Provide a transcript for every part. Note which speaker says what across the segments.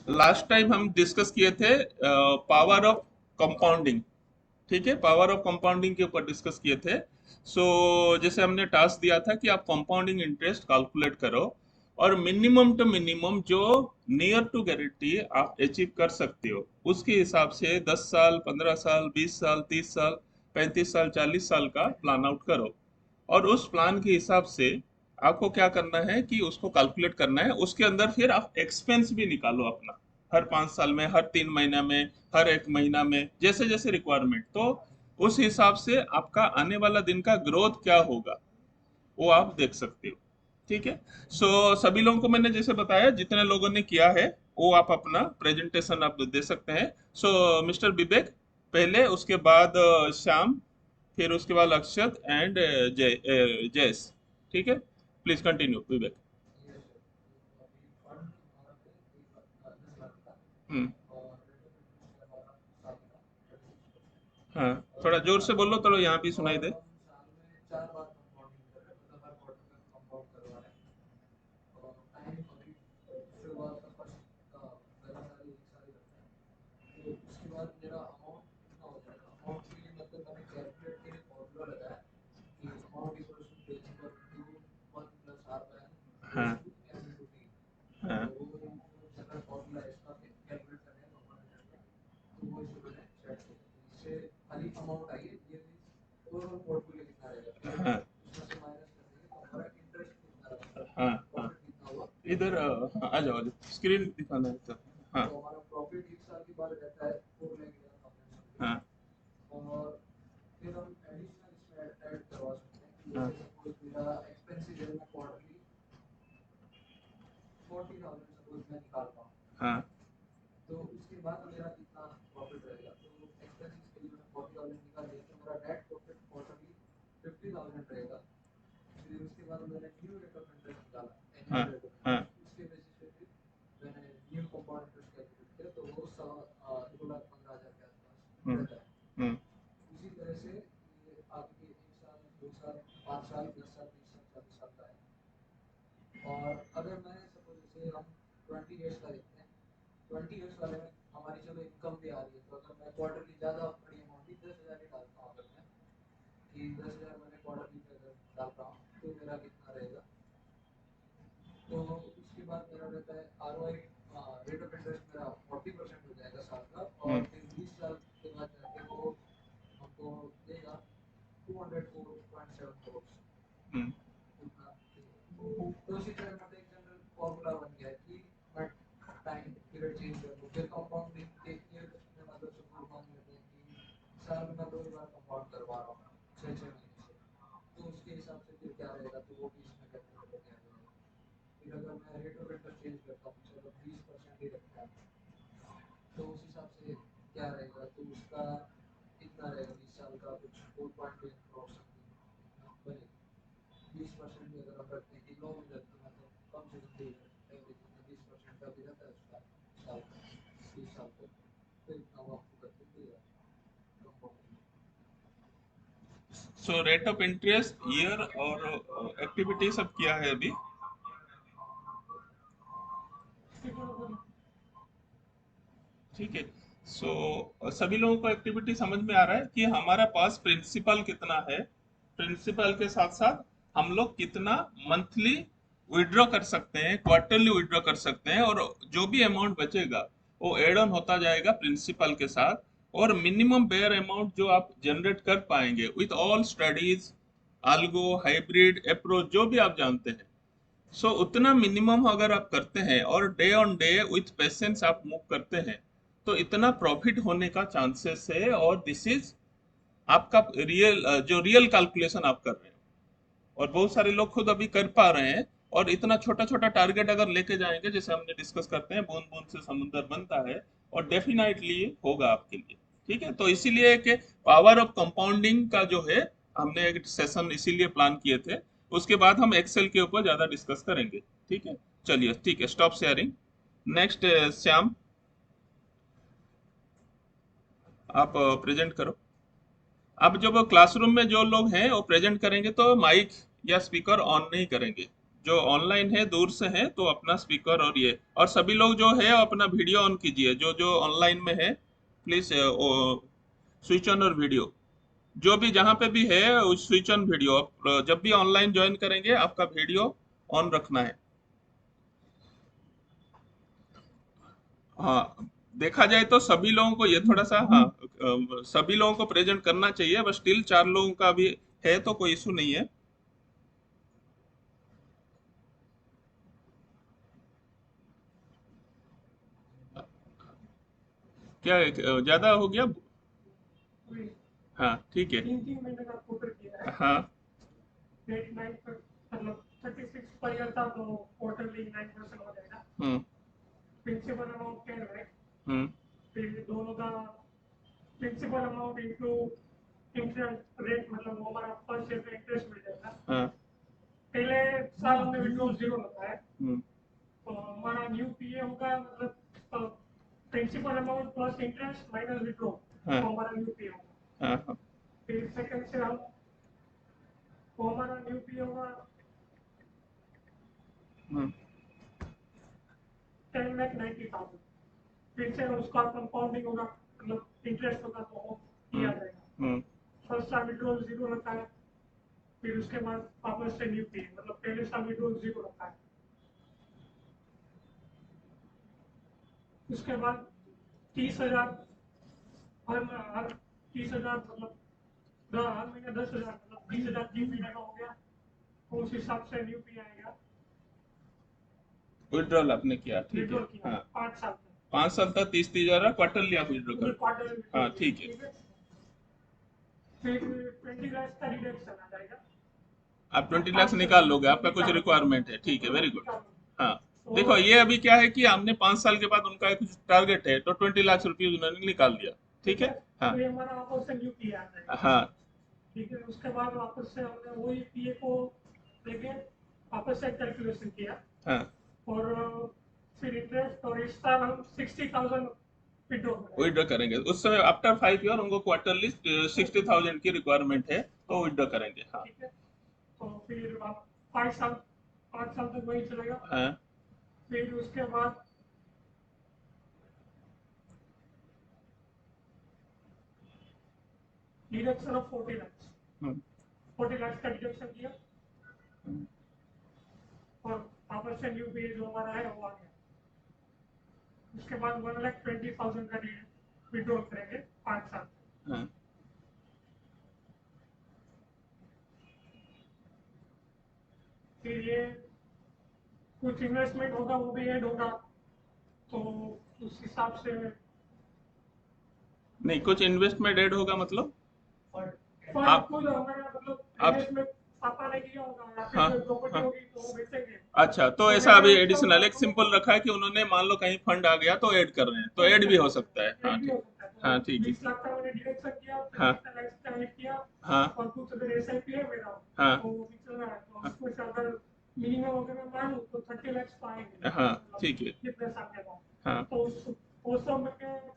Speaker 1: Last time हम discuss किए थे पावर ऑफ कंपाउंडिंग। ठीक है, पावर ऑफ कंपाउंडिंग के ऊपर डिस्कस किए थे। जैसे हमने टास्क दिया था कि आप कंपाउंडिंग इंटरेस्ट कैलकुलेट करो और मिनिमम टू मिनिमम जो नियर टू गारंटी आप अचीव कर सकते हो उसके हिसाब से 10 साल, 15 साल, 20 साल, 30 साल, 35 साल, 40 साल का प्लान आउट करो। और उस प्लान के हिसाब से आपको क्या करना है कि उसको कैलकुलेट करना है, उसके अंदर फिर आप एक्सपेंस भी निकालो अपना, हर 5 साल में, हर 3 महीना में, हर एक महीना में, जैसे जैसे रिक्वायरमेंट। तो उस हिसाब से आपका आने वाला दिन का ग्रोथ क्या होगा वो आप देख सकते हो। ठीक है। सभी लोगों को मैंने जैसे बताया, जितने लोगों ने किया है वो आप अपना प्रेजेंटेशन आप दे सकते हैं। मिस्टर विवेक पहले, उसके बाद श्याम, फिर उसके बाद अक्षत एंड जयस। ठीक है, प्लीज कंटिन्यू विवेक। हम्म। हाँ, थोड़ा जोर से बोलो, थोड़ा यहाँ भी सुनाई दे। हाँ। हाँ। हाँ। हाँ। हाँ। इधर हाँ, आ जाओ, आ जाओ, स्क्रीन दिखाना है तो। हाँ। हाँ। हाँ। हाँ। हाँ। हाँ। हम्म। हम्म। हम्म। हम्म। रेट ऑफ इंटरेस्ट, ईयर और एक्टिविटी सब किया है अभी। ठीक है। सभी लोगों को एक्टिविटी समझ में आ रहा है कि हमारा पास प्रिंसिपल कितना है, प्रिंसिपल के साथ साथ हम लोग कितना मंथली विड्रॉ कर सकते हैं, क्वार्टरली विड्रॉ कर सकते हैं, और जो भी अमाउंट बचेगा वो एड ऑन होता जाएगा प्रिंसिपल के साथ। और मिनिमम बेयर अमाउंट जो आप जनरेट कर पाएंगे with all studies, algo, hybrid approach, जो भी आप जानते हैं, उतना मिनिमम अगर आप करते हैं और day on day with patience आप मूव करते हैं, तो इतना प्रॉफिट होने का चांसेस है। और दिस इज आपका रियल, जो रियल कैलकुलेशन आप कर रहे हैं, और बहुत सारे लोग खुद अभी कर पा रहे हैं। और इतना छोटा छोटा टारगेट अगर लेके जाएंगे, जैसे हमने डिस्कस करते हैं, बूंद बूंद से समुंदर बनता है, और डेफिनेटली होगा आपके लिए। ठीक है, तो इसीलिए कि पावर ऑफ कंपाउंडिंग का जो है, हमने एक सेशन इसीलिए प्लान किए थे। उसके बाद हम एक्सेल के ऊपर ज्यादा डिस्कस करेंगे। ठीक है, चलिए, ठीक है, स्टॉप शेयरिंग। नेक्स्ट, श्याम, आप प्रेजेंट करो। अब जब क्लासरूम में जो लोग हैं वो प्रेजेंट करेंगे तो माइक या स्पीकर ऑन नहीं करेंगे। जो ऑनलाइन है दूर से है तो अपना स्पीकर और ये, और सभी लोग जो है अपना वीडियो ऑन कीजिए, जो जो ऑनलाइन में है प्लीज स्विच ऑन और वीडियो, जो भी जहाँ पे भी है स्विच ऑन वीडियो। आप जब भी ऑनलाइन ज्वाइन करेंगे आपका वीडियो ऑन रखना है। हाँ, देखा जाए तो सभी लोगों को ये थोड़ा सा, हाँ, सभी लोगों को प्रेजेंट करना चाहिए, बस स्टिल 4 लोगों का भी है तो कोई इशू नहीं है। क्या ज्यादा हो गया? हाँ ठीक है।
Speaker 2: 3 3 महीने का कोटर किया है।
Speaker 1: हाँ।
Speaker 2: 8 9 मतलब 36 पर ईयर था तो क्वार्टरली 9% हो जाएगा।
Speaker 1: हम्म।
Speaker 2: प्रिंसिपल अमाउंट 10 है।
Speaker 1: हम्म।
Speaker 2: फिर दोनों का principal amount into interest rate, मतलब वो हमारा फर्स्ट ईयर का इंटरेस्ट मिल जाएगा।
Speaker 1: हाँ।
Speaker 2: पहले साल हमने विड्रॉल 0 रखा है,
Speaker 1: हम्म।
Speaker 2: तो हमारा न्यू पीए होगा, मतलब principal amount plus interest minus withdrawal,
Speaker 1: हाँ।
Speaker 2: तो हमारा न्यू पीए होगा।
Speaker 1: हाँ। हाँ।
Speaker 2: फिर सेकंड से हम, तो हमारा न्यू पीए होगा
Speaker 1: हम्म।
Speaker 2: 10,90,000। फिर से उसका कंपाउंडिंग होगा, मतलब इंटरेस्ट होगा तो वो किया
Speaker 1: हम्म।
Speaker 2: जाएगा।
Speaker 1: हम्म।
Speaker 2: फर्स्ट साल विड्रॉल 0 रखा है, फिर उसके बाद वापस से न्यू पीए, मतलब पहले साल विड्रॉल 0 रखा है। उसके बाद 30,000 हर 30,000, मतलब हर महीने 10,000, मतलब 20,000 3 महीने का हो गया, तो उस हिसाब से न्यू पी आएगा।
Speaker 1: विड्रॉल आपने किया, ठीक है।
Speaker 2: विड्रॉल किया
Speaker 1: हाँ,
Speaker 2: 5 साल तक,
Speaker 1: 5 साल तक 30-30 हजार क्वार्टरली आप विड्रॉ
Speaker 2: पूरे
Speaker 1: कर।
Speaker 2: क्वार्टर विड्रॉल
Speaker 1: हाँ
Speaker 2: किया,
Speaker 1: ठीक है।
Speaker 2: ठीक है। फिर 20 लाख का डिडक्शन आ जाएगा।
Speaker 1: आप 20 लाख
Speaker 2: 5 साल
Speaker 1: निकाल लोगे, आपका कुछ
Speaker 2: निकाल,
Speaker 1: रिक्वायरमेंट है, ठीक है, वेरी गुड।
Speaker 2: निकाल।
Speaker 1: हाँ। देखो
Speaker 2: तो
Speaker 1: ये अभी क्या है कि हमने 5 साल के बाद उनका कुछ टारगेट है तो 20 लाख रुपये उन्होंने निकाल दिया, ठीक
Speaker 2: ठीक
Speaker 1: है।
Speaker 2: है,
Speaker 1: हाँ।
Speaker 2: तो ये हमारा वापस से न्यू पी आ जाएगा।
Speaker 1: हाँ।
Speaker 2: ठीक है, उसके बाद वापस से हमने वही पीए को लेके वापस से कैलकुलेशन किया,
Speaker 1: हाँ।
Speaker 2: और फिर इंटरेस्ट, और इस साल हम 60,000 विड्रॉ करेंगे।
Speaker 1: विड्रॉ करेंगे उस समय आफ्टर 5 ईयर उनको क्वार्टरली 60,000 की रिक्वायरमेंट है तो विड्रॉ करेंगे। हाँ।
Speaker 2: ठीक है, तो फिर 5 साल, 5 साल तक वही चलेगा।
Speaker 1: हाँ।
Speaker 2: फिर उसके बाद डिडक्शन ऑफ 40 लाख,
Speaker 1: हम्म।
Speaker 2: 40 लाख का डिडक्शन किया,
Speaker 1: हम्म।
Speaker 2: और वापस से न्यू पे जो हमारा है वो आ गया। उसके बाद 1,20,000 का विड्रॉल करेंगे 5 साल।
Speaker 1: हाँ।
Speaker 2: फिर ये कुछ इन्वेस्टमेंट होगा वो भी ऐड होगा, तो उस हिसाब से
Speaker 1: नहीं, कुछ इन्वेस्टमेंट ऐड होगा मतलब
Speaker 2: फंड
Speaker 1: आप
Speaker 2: खुद हमारा, मतलब
Speaker 1: आप
Speaker 2: इन्वेस्टमेंट पापा ने किया होगा, या फिर
Speaker 1: हाँ।
Speaker 2: कोई प्रॉपर्टी
Speaker 1: हाँ।
Speaker 2: होगी तो वो बेचेंगे,
Speaker 1: अच्छा, तो
Speaker 2: तो
Speaker 1: ऐसा अभी
Speaker 2: रिटर्न
Speaker 1: एडिशनल
Speaker 2: होगा
Speaker 1: एक
Speaker 2: तो
Speaker 1: सिंपल रखा है कि उन्होंने मान लो कहीं फंड आ गया तो ऐड कर रहे हैं, तो
Speaker 2: ऐड
Speaker 1: ऐड
Speaker 2: कर
Speaker 1: भी हो
Speaker 2: सकते
Speaker 1: सकता है।
Speaker 2: हैं,
Speaker 1: हाँ
Speaker 2: ऐड भी
Speaker 1: ठीक।
Speaker 2: हो सकता है।
Speaker 1: हाँ
Speaker 2: तो
Speaker 1: ठीक है।
Speaker 2: 20 लाख का मैंने डिडक्शन किया, फिर
Speaker 1: हाँ।
Speaker 2: 20 लाख का ऐड किया,
Speaker 1: हाँ।
Speaker 2: और कुछ अगर एसआईपी है मेरा
Speaker 1: हाँ।
Speaker 2: तो वो भी चल रहा है, तो
Speaker 1: हाँ।
Speaker 2: उसमें से अगर मिनिमम अगर मैं मानूं तो 30 लाख तो आएंगे,
Speaker 1: हाँ
Speaker 2: मतलब
Speaker 1: ठीक है।
Speaker 2: कितने साल के बाद,
Speaker 1: हाँ।
Speaker 2: तो उस सब में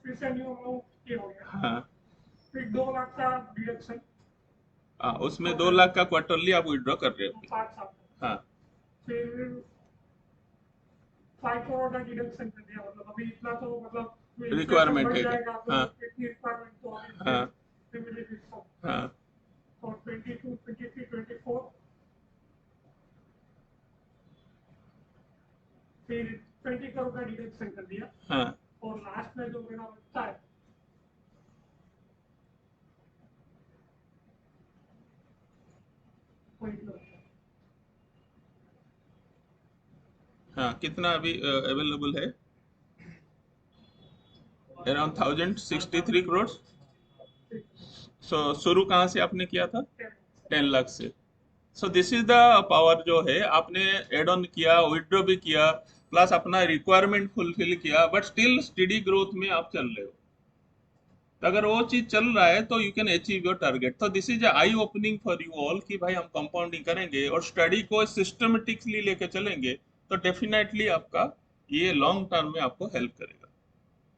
Speaker 2: फिर से न्यू अमाउंट ये हो गया।
Speaker 1: हाँ।
Speaker 2: फिर 2 लाख का डिडक्शन
Speaker 1: हाँ, उसमें दो
Speaker 2: क्वार्टरली
Speaker 1: लाख का क्वार्टरली आप विड्रॉ कर रहे हो।
Speaker 2: 5 साल तक।
Speaker 1: हाँ।
Speaker 2: फिर 5 करोड़ का डिडक्शन कर दिया, मतलब अभी इतना तो, मतलब इन्फ्लेशन
Speaker 1: रिक्वायरमेंट
Speaker 2: बढ़
Speaker 1: है क्या?
Speaker 2: जाएगा तो
Speaker 1: हाँ।
Speaker 2: इतनी रिक्वायरमेंट तो अभी
Speaker 1: हाँ।
Speaker 2: फिर इमीडिएटली सब।
Speaker 1: हाँ।
Speaker 2: तो 22 23 24 फिर 20 करोड़ का डिडक्शन कर दिया,
Speaker 1: हाँ।
Speaker 2: और लास्ट में जो मेरा बचता है वही बचता है।
Speaker 1: हाँ, कितना अभी अवेलेबल है? अराउंड 1,063 करोड़। सो शुरू कहाँ से आपने किया था? 10 लाख से। So this is the power जो है, आपने एड ऑन किया, विड्रॉ भी किया, प्लस अपना रिक्वायरमेंट फुलफिल किया, बट स्टिल स्टडी ग्रोथ में आप चल रहे हो। तो अगर वो चीज चल रहा है तो you can achieve your target. तो this is eye opening for you all कि भाई हम कंपाउंडिंग करेंगे और स्टडी को सिस्टमेटिकली लेके चलेंगे तो डेफिनेटली आपका ये लॉन्ग टर्म में आपको हेल्प करेगा।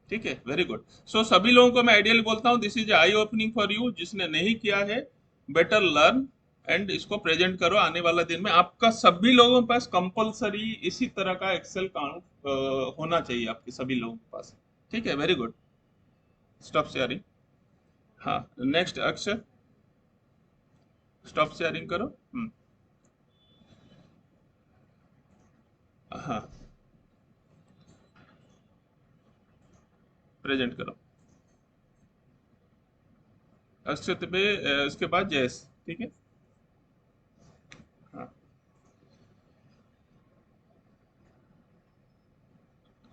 Speaker 1: ठीक है, वेरी गुड। सो सभी लोगों को मैं आइडियली बोलता हूँ this is eye opening for you. जिसने नहीं किया है, बेटर लर्न, एंड इसको प्रेजेंट करो आने वाला दिन में। आपका सभी लोगों के पास कंपलसरी इसी तरह का एक्सेल अकाउंट होना चाहिए, आपके सभी लोगों के पास। ठीक है, वेरी गुड। Stop sharing. हाँ, नेक्स्ट अक्षर, स्टॉप शेयरिंग करो। हाँ, प्रेजेंट करो अक्षत पे, उसके बाद जयस। ठीक है। हाँ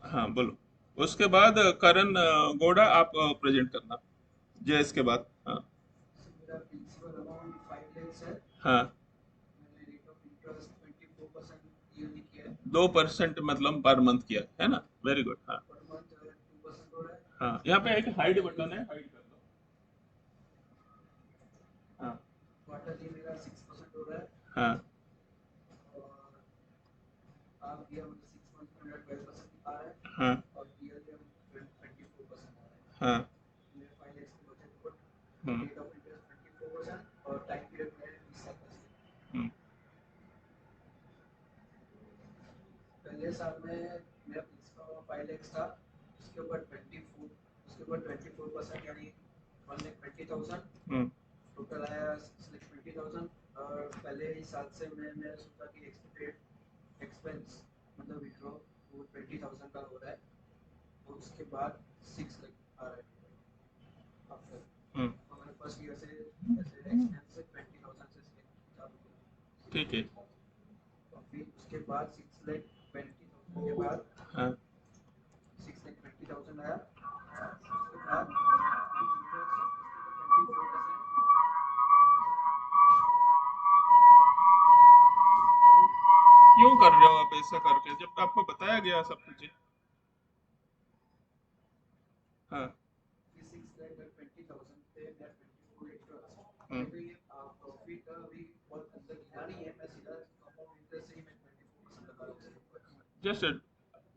Speaker 1: हाँ, बोलो। उसके बाद करण गौड़ा, आप प्रेजेंट करना जयस के बाद। हाँ
Speaker 3: मेरा प्रिंसिपल अमाउंट 5 lakhs है।
Speaker 1: हाँ।
Speaker 3: मैंने रेट ऑफ इंटरेस्ट 24% ईयरली किया है।
Speaker 1: 2% मतलब पर मंथ किया है ना, वेरी गुड। हाँ
Speaker 3: पर मंथ 2% हो रहा है।
Speaker 1: हाँ, यहाँ पे एक हाइड बटन है, हाइड कर दो। हाँ
Speaker 3: क्वार्टरली मेरा 6% हो रहा है।
Speaker 1: हाँ
Speaker 3: और आप ये 6 मंथ में मेरा 12% आ रहा है।
Speaker 1: हाँ
Speaker 3: और ईयरली 24% आ रहा है।
Speaker 1: हाँ।
Speaker 3: मेरे 5 lakhs के बजट पर
Speaker 1: हम्म
Speaker 3: रेट ऑफ इंटरेस्ट 24% और टाइम पीरियड में 20 साल का है।
Speaker 1: हम्म
Speaker 3: पहले साल में मेरा प्रिंसिपल 5 lakhs था। उसके ऊपर 24% यानी 1,20,000
Speaker 1: हम्म
Speaker 3: टोटल आया 6,20,000। और पहले ही साल से मैंने सोचा कि एक्सपेक्टेड एक्सपेंस मतलब विड्रॉ वो 20,000 का हो रहा है। और उसके बाद 6 लाख आ रहा है आफ्टर।
Speaker 1: हम्म।
Speaker 3: हमारे फर्स्ट ईयर से ऐसे एक्सपेंस से 20,000 से चालू हुआ।
Speaker 1: ठीक है।
Speaker 3: और फिर उसके बाद 6,20,000 के बाद
Speaker 1: हाँ
Speaker 3: 6,20,000 आया। उसके बाद इंटरेस्ट 24%।
Speaker 1: क्यों कर रहे हो आप ऐसा करके, जब आपको बताया गया सब कुछ। हाँ
Speaker 3: फिर 6,20,000 पे मैं 24 इंटरेस्ट।
Speaker 1: हम्म।
Speaker 3: तो ये प्रॉफिट अभी बहुत अंदर गिरा नहीं है। मैं सीधा कंपाउंड इंटरेस्ट से ही मैं 24% लगा रहा हूँ उसके ऊपर।
Speaker 1: जस्ट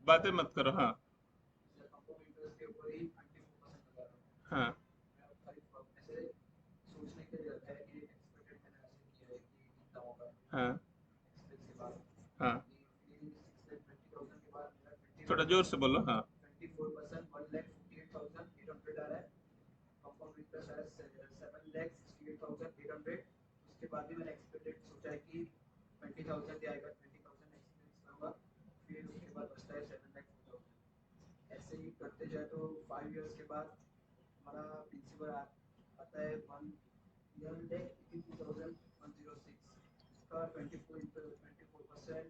Speaker 1: बातें मत करो। हाँ
Speaker 3: कंपाउंड इंटरेस्ट के ऊपर ही 24% लगा रहा हूँ।
Speaker 1: हाँ
Speaker 3: मैं खाली ऐसे सोचने के लिए रखा है कि एक्सपेक्टेड मैंने ऐसे किया है कि कितना होगा
Speaker 1: हाँ
Speaker 3: एक्सपेंस के बाद।
Speaker 1: हाँ।
Speaker 3: फिर 6,20,000 के बाद मेरा
Speaker 1: थोड़ा जोर से बोलो। हाँ
Speaker 3: 24% 1,58,800 आ रहा है। कंपाउंड इंटरेस्ट आ रहा है 7,68,800। उसके बाद भी मैंने एक्सपेक्टेड सोचा है कि 20,000 आएगा, 20,000 एक्सपेंस करूँगा। फिर उसके बाद बचता है 7,04,000। ऐसे ही करते जाए तो 5 इयर्स के बाद हमारा प्रिंसिपल आता है 1,82,106। उसका 24%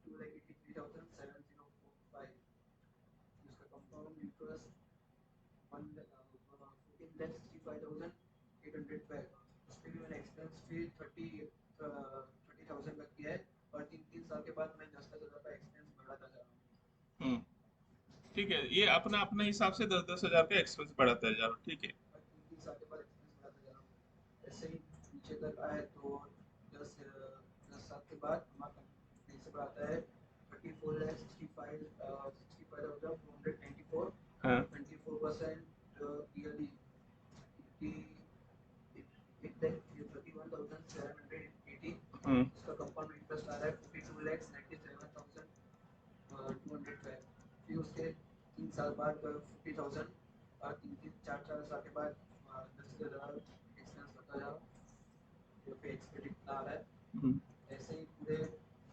Speaker 3: 2,83,705। उसका कंपाउंड इंटरेस्ट 14,65,812। उस पर भी मैंने एक्सपेंस फिर 30,000 का किया है। और 3 साल के बाद मैं 10,000 का एक्सपेंस बढ़ाता जा रहा हूँ।
Speaker 1: हम्म। ठीक है, ये अपना अपने हिसाब से 10-10 हजार का एक्सपेंस बढ़ाते जा रहा हो। ठीक है।
Speaker 3: और 3 साल के बाद एक्सपेंस बढ़ाता जा रहा हूँ। ऐसे ही नीचे तक आए तो 10 साल के बाद हमारा प्रिंसिपल आता है 34,65,494।
Speaker 1: हाँ
Speaker 3: 24% ईयरली 31,780।
Speaker 1: हम्म
Speaker 3: उसका कंपाउंड इंटरेस्ट आ रहा है 42,97,212। फिर उसके 3 साल बाद 50,000। और 4 साल के बाद 10,000 एक्सपेंस करता जा रहा हूँ जो कि एक्सपेक्ट इतना आ रहा है।
Speaker 1: हम्म
Speaker 3: ऐसे ही पूरे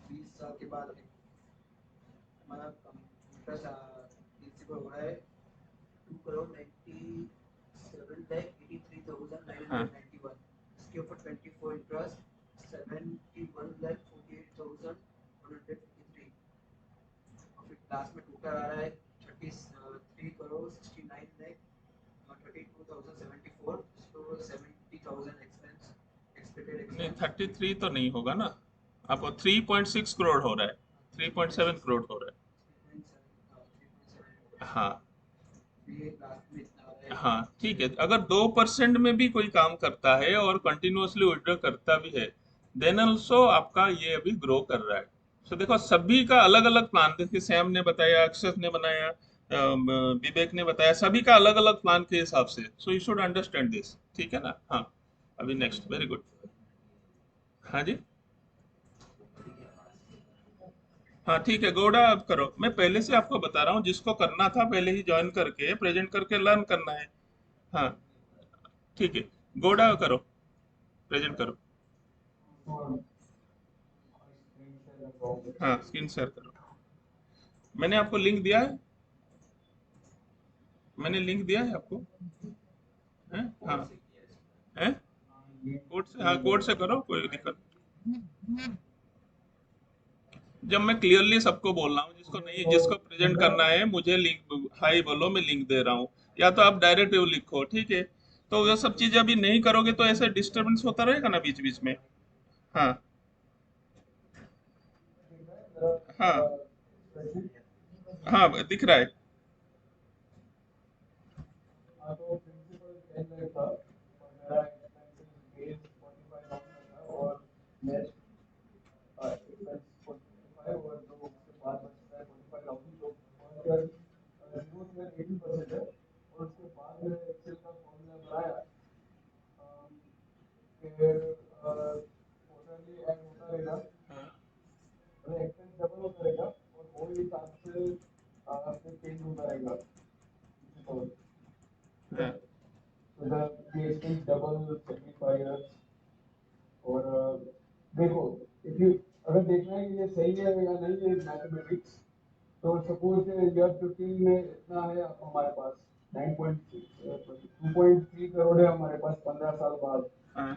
Speaker 3: 20 साल के बाद हमारा इंटरेस्ट प्रिंसिपल हो रहा है 2,97,83,991। इसके ऊपर 24 इंटरेस्ट 71,48,153। और फिर लास्ट में टोटल आ रहा है 33,69,32,074। इसको 70,000 एक्सपेंस एक्सपेक्टेड
Speaker 1: नहीं,
Speaker 3: एक्सपेंस।
Speaker 1: 33 तो नहीं होगा ना, आपको 3.6 करोड़ हो रहा है, 3.7 करोड़ हो रहा
Speaker 3: 3.7
Speaker 1: है। हाँ
Speaker 3: ये लास्ट में इतना आ रहा है।
Speaker 1: हाँ। ठीक है, अगर 2% में भी कोई काम करता है और कंटिन्यूअसली विड्रॉ करता भी है, देन ऑल्सो आपका ये अभी ग्रो कर रहा है। सो देखो, सभी का अलग अलग प्लान, देखिए सैम ने बताया, अक्षत ने बनाया, विवेक ने बताया, सभी का अलग अलग प्लान के हिसाब से। So you should understand this. ठीक है ना। हाँ, अभी नेक्स्ट, वेरी गुड। हाँ जी, हाँ ठीक है, गोडा आप करो। मैं पहले से आपको बता रहा हूँ, जिसको करना था पहले ही ज्वाइन करके प्रेजेंट करके लर्न करना है। हाँ ठीक है, गोडा करो, प्रेजेंट करो। हाँ स्क्रीन शेयर करो। मैंने आपको लिंक दिया है, मैंने लिंक दिया है आपको, है? हाँ है, कोड से, हाँ कोड से करो, कोई दिक्कत नहीं। जब मैं क्लियरली सबको बोल रहा हूँ, जिसको नहीं, जिसको प्रेजेंट करना है, मुझे लिंक हाई बोलो, मैं लिंक दे रहा हूँ, या तो आप डायरेक्ट वो लिखो, ठीक है। तो वो सब चीजें अभी नहीं करोगे तो ऐसे डिस्टरबेंस होता रहेगा ना बीच बीच में। हाँ हाँ हाँ दिख रहा है। हाँ हाँ हाँ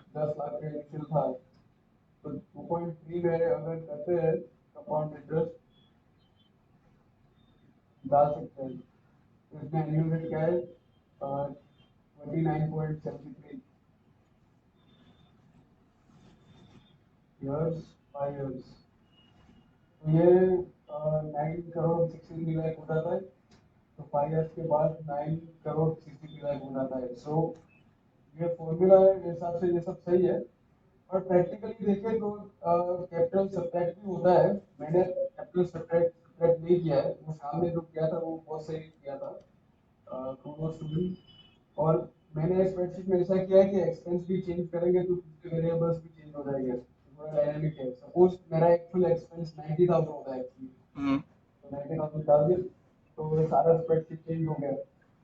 Speaker 1: हम्म,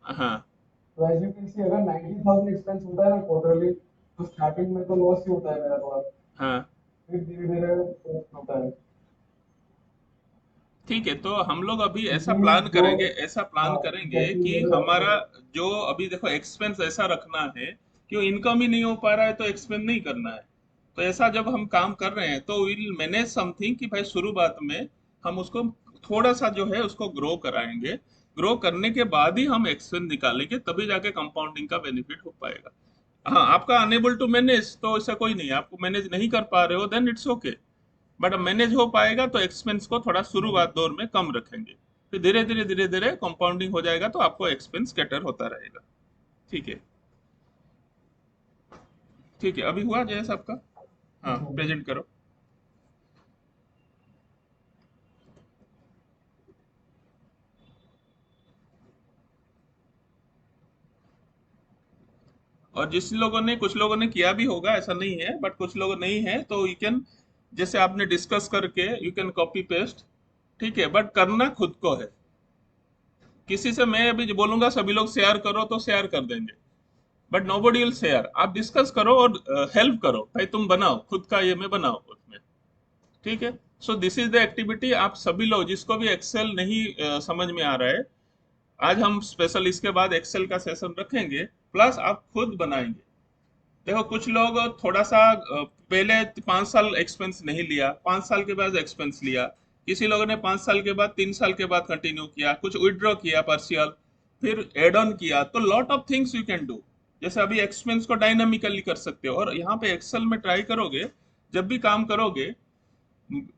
Speaker 1: हाँ हाँ ठीक है। तो हम लोग अभी ऐसा प्लान करेंगे, ऐसा प्लान करेंगे कि हमारा जो अभी देखो एक्सपेंस ऐसा रखना है कि वो इनकम ही नहीं हो पा रहा है, तो एक्सपेंस नहीं करना है। तो ऐसा जब हम काम कर रहे हैं तो विल मैनेज समथिंग कि भाई शुरुआत में हम उसको थोड़ा सा जो है उसको ग्रो कराएंगे। ग्रो करने के बाद ही हम एक्सपेंस निकालेंगे, तभी जाके कंपाउंडिंग का बेनिफिट हो पाएगा। हाँ आपका अनेबल टू मैनेज तो ऐसा कोई नहीं है, आपको मैनेज नहीं कर पा रहे हो, then it's okay. But manage हो पाएगा तो एक्सपेंस को थोड़ा शुरुआत दौर में कम रखेंगे, फिर धीरे धीरे कंपाउंडिंग हो जाएगा तो आपको एक्सपेंस कैटर होता रहेगा। ठीक है, ठीक है, अभी हुआ जयस आपका? हाँ प्रेजेंट करो। और जिस लोगों ने, कुछ लोगों ने किया भी होगा, ऐसा नहीं है, बट कुछ लोग नहीं है तो यू कैन, जैसे आपने डिस्कस करके यू कैन कॉपी पेस्ट, ठीक है, बट करना खुद को है। किसी से मैं अभी जो बोलूंगा सभी लोग शेयर करो तो शेयर कर देंगे, but nobody will share. आप डिस्कस करो और हेल्प करो, भाई तुम बनाओ खुद का, ये मैं बनाओ उसमें, ठीक है। So this is the activity. आप सभी लोग जिसको भी एक्सेल नहीं समझ में आ रहा है, आज हम स्पेशल इसके बाद एक्सेल का सेशन रखेंगे, प्लस आप खुद बनाएंगे। देखो कुछ लोग थोड़ा सा पहले 5 साल एक्सपेंस नहीं लिया, 5 साल के बाद एक्सपेंस लिया, किसी लोगों ने 5 साल के बाद, 3 साल के बाद कंटिन्यू किया, कुछ विड्रॉ किया पार्शियल, फिर एड ऑन किया, तो lot of things you can do. जैसे अभी एक्सपेंस को डायनामिकली कर सकते हो, और यहाँ पे एक्सेल में ट्राई करोगे, जब भी काम करोगे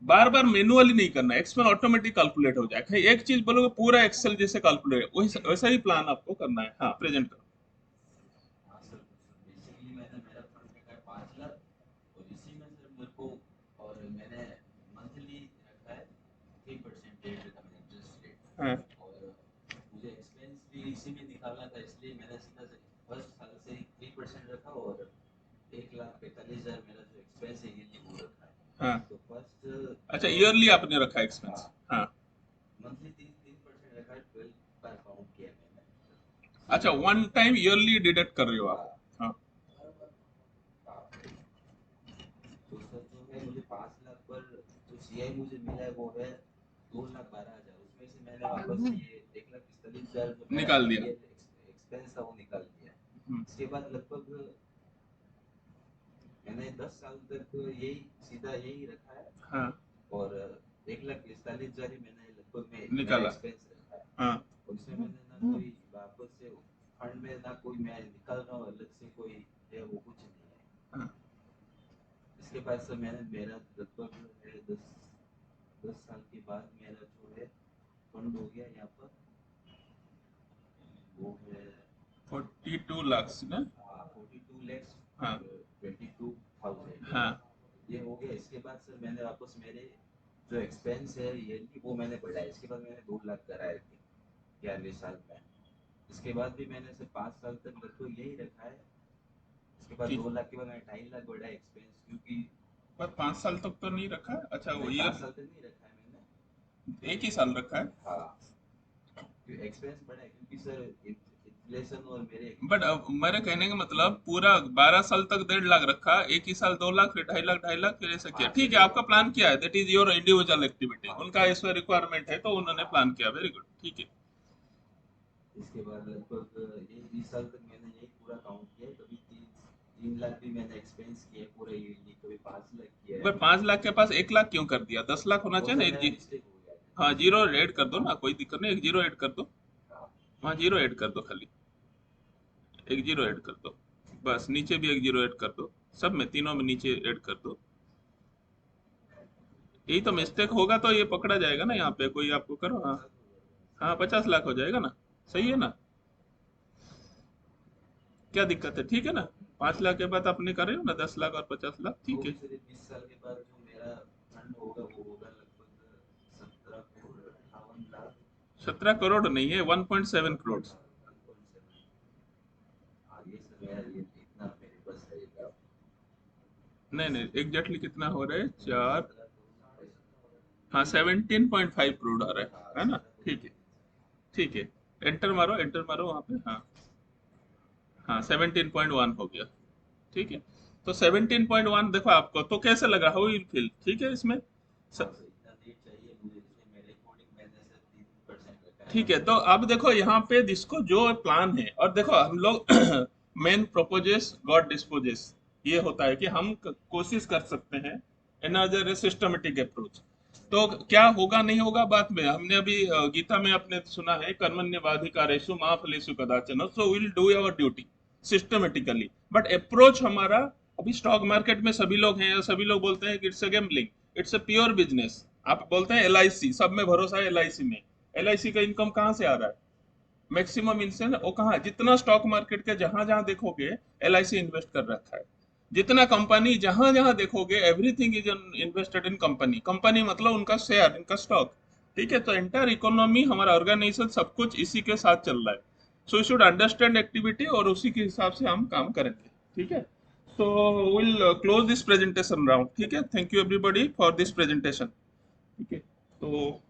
Speaker 1: बार बार मैनुअली नहीं करना, एक्सेल ऑटोमेटिक कैलकुलेट हो जाएगा। एक चीज बोलोगे पूरा एक्सेल जैसे कैलकुलेट, वही वैसा ही प्लान आपको करना है। हाँ प्रेजेंट करो।
Speaker 4: हाँ सर, बेसिकली मैंने मेरा फंड रखा है 5 लाख, और इसी में सर मेरे को, और मैंने मंथली रखा है 3% रेट रखा, मैंने इंटरेस्ट रेट।
Speaker 1: हाँ
Speaker 4: और मुझे एक्सपेंस भी इसी में निकालना था, इसलिए मैंने सीधा से फर्स्ट साल से ही 3% रखा, और 1,45,000 मेरा जो एक्सपेंस है ये वो रखा है।
Speaker 1: हाँ
Speaker 4: तो फर्स्ट
Speaker 1: अच्छा, ईयरली आपने रखा एक्सपेंस। हाँ
Speaker 4: मंथली 3% रखा है, 12 पर काउंट किया मैंने।
Speaker 1: अच्छा, वन टाइम ईयरली डिडक्ट कर रहे हो आप। हाँ
Speaker 4: तो सर जो है मुझे 5 लाख पर जो सीआई मुझे मिला है वो है 2,12,000। उसमें से मैंने वापस ये 1,45,000 जो मेरा
Speaker 1: निकाल दिया।
Speaker 4: एक्सपेंस था वो निकाल दिया।
Speaker 1: हम्म,
Speaker 4: इसके बाद लगभग मैंने 10 साल तक यही सीधा यही रखा है।
Speaker 1: हाँ
Speaker 4: और 1,45,000 ही मैंने लगभग में
Speaker 1: निकाला।
Speaker 4: मेरा एक्सपेंस रखा है।
Speaker 1: हाँ
Speaker 4: और इसमें मैंने ना कोई वापस से फंड में ना कोई मैं निकाल रहा हूँ अलग से कोई है वो कुछ नहीं है।
Speaker 1: हाँ
Speaker 4: इसके बाद सर मैंने मेरा लगभग है 10 साल के बाद मेरा जो है फंड हो गया यहाँ पर वो है
Speaker 1: 42 लाख ना।
Speaker 4: 42 lakhs
Speaker 1: हाँ
Speaker 4: 22,000
Speaker 1: हाँ
Speaker 4: ये हो गया। इसके बाद सर मैंने वापस मेरे जो एक्सपेंस है ये वो मैंने बढ़ाया। इसके बाद मैंने 2 लाख कराए थे 11वें साल में। इसके बाद भी मैंने सर 5 साल तक लगभग यही रखा है। इसके बाद
Speaker 1: ठीक।
Speaker 4: 2 लाख के बाद मैंने 2.5 लाख बढ़ाया एक्सपेंस क्योंकि
Speaker 1: पर 5 साल तक तो नहीं रखा है। अच्छा वो
Speaker 4: 5
Speaker 1: ईयर
Speaker 4: साल तक नहीं रखा है मैंने।
Speaker 1: एक ही साल रखा है।
Speaker 4: हाँ एक्सपेंस बढ़ा है क्योंकि सर इन्फ्लेशन और मेरे
Speaker 1: बट मेरे कहने का मतलब पूरा 12 साल तक 1.5 लाख रखा, एक ही साल 2 लाख, फिर 2.5 लाख फिर ऐसा किया।
Speaker 4: हाँ
Speaker 1: ठीक
Speaker 4: सर
Speaker 1: है,
Speaker 4: ये
Speaker 1: आपका प्लान क्या है, that is your individual activity.
Speaker 4: हाँ
Speaker 1: उनका इसमें रिक्वायरमेंट है तो उन्होंने प्लान किया। वेरी गुड, ठीक है।
Speaker 4: इसके बाद लगभग यही 20 साल तक मैंने यही पूरा काउंट किया है। कभी 3 लाख भी मैंने एक्सपेंस किया है पूरा ईयरली, कभी 5 लाख किया है।
Speaker 1: बट 5 लाख के पास 1 लाख क्यों कर दिया? 10 लाख होना
Speaker 4: वो
Speaker 1: चाहिए
Speaker 4: सर
Speaker 1: ना। एक
Speaker 4: मेरा
Speaker 1: जी,
Speaker 4: मिस्टेक हो गया है।
Speaker 1: हाँ जीरो ऐड कर दो ना, कोई दिक्कत नहीं, एक जीरो ऐड कर दो।
Speaker 4: हाँ
Speaker 1: वहाँ जीरो ऐड कर दो, खाली एक जीरो ऐड कर दो। बस नीचे भी एक जीरो ऐड कर दो, सब में तीनों में नीचे ऐड कर दो। यही तो मिस्टेक होगा तो ये पकड़ा जाएगा ना, यहाँ पे कोई आपको करो। हाँ
Speaker 4: 50 हो गया।
Speaker 1: हाँ 50 लाख हो जाएगा ना, सही है ना, क्या दिक्कत है? ठीक है ना, 5 लाख के बाद आपने कर रहे हो ना 10 लाख और 50 लाख,
Speaker 4: तो
Speaker 1: ठीक
Speaker 4: भी
Speaker 1: है।
Speaker 4: सर 20 साल के बाद जो मेरा फंड होगा वो होगा लगभग 17 करोड़ 58 लाख।
Speaker 1: 17 करोड़ नहीं है, 1.7 करोड़।
Speaker 4: 1.7। हाँ ये सर मेरा ये इतना मेरे पास रहेगा।
Speaker 1: नहीं नहीं, एग्जैक्टली कितना हो रहा है? चार,
Speaker 4: 17 करोड़
Speaker 1: हाँ 17.5 करोड़ आ रहा
Speaker 4: हाँ
Speaker 1: है ना?
Speaker 4: 17
Speaker 1: ठीक है,
Speaker 4: करोड़।
Speaker 1: ठीक है। एंटर मारो, एंटर मारो वहाँ पे। हाँ हाँ 17.1 हो गया, ठीक है। तो 17.1 देखो आपको तो कैसे लगा, हाउ यू फील? ठीक है इसमें स...
Speaker 4: हाँ सर इतना रेट चाहिए मुझे, इसलिए मेरे अकॉर्डिंग मैंने सर 3% रखा है।
Speaker 1: ठीक है, तो अब देखो यहाँ पे जिसको जो प्लान है, और देखो हम लोग मेन प्रोपोजेस गॉड डिस्पोजेस, ये होता है कि हम कोशिश कर सकते हैं एनदर सिस्टमेटिक अप्रोच। तो क्या होगा नहीं होगा बात में, हमने अभी गीता में आपने सुना है कर्मण्यवाधिकारेषु मा फलेषु कदाचन, so will do our duty systematically. But approach हमारा, अभी स्टॉक मार्केट में सभी लोग हैं, सभी लोग बोलते हैं कि it's a gambling, it's a pure business. आप बोलते हैं LIC, सब में भरोसा है LIC में। LIC का इनकम कहाँ से आ रहा है? मैक्सिमम इनसे वो कहाँ है? जितना स्टॉक मार्केट के जहां जहां देखोगे LIC इन्वेस्ट कर रखा है। जितना कंपनी जहां जहां देखोगे everything is invested in company. Company मतलब उनका शेयर, इनका स्टॉक। ठीक है, तो एंटायर इकोनॉमी हमारा ऑर्गेनाइजेशन सब कुछ इसी के साथ चल रहा है। So you should understand activity और उसी के हिसाब से हम काम करेंगे। ठीक है, so we'll close this presentation round. ठीक है, thank you everybody for this presentation. ठीक है, तो